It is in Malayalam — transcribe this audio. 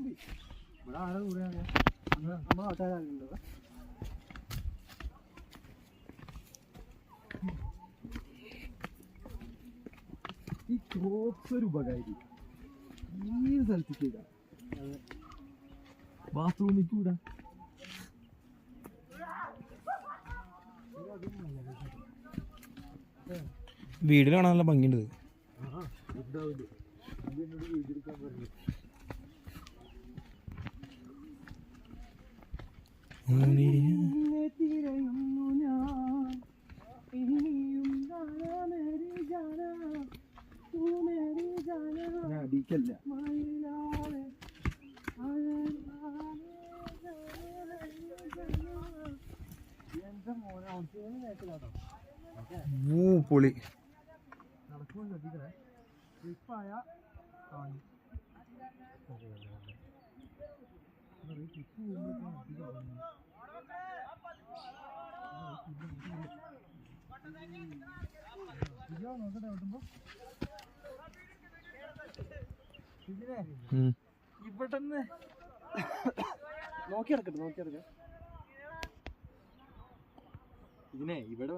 ഇവിടെ ആരാ കൂടെ നമ്മൾ ആൾക്കാരുണ്ടോ? ഈ ക്രോപ്സ് ഒരു ഉപകാരി ഈ സ്ഥലത്തേക്ക് ഇടാം, ബാത്റൂമിൽ കൂടാ. വീട്ടിൽ കാണാൻ നല്ല ഭംഗിയുണ്ട്. അടിക്കല്ല പൊളി. നടക്കുമ്പോൾ ശ്രദ്ധിക്കണേ, സ്ലിപ്പായ നോക്കട്ടെ ഓട്ടുമ്പോ ഇവിടെ നോക്കിയെടുക്കട്ടെ ഇതിനെ ഇവിടെ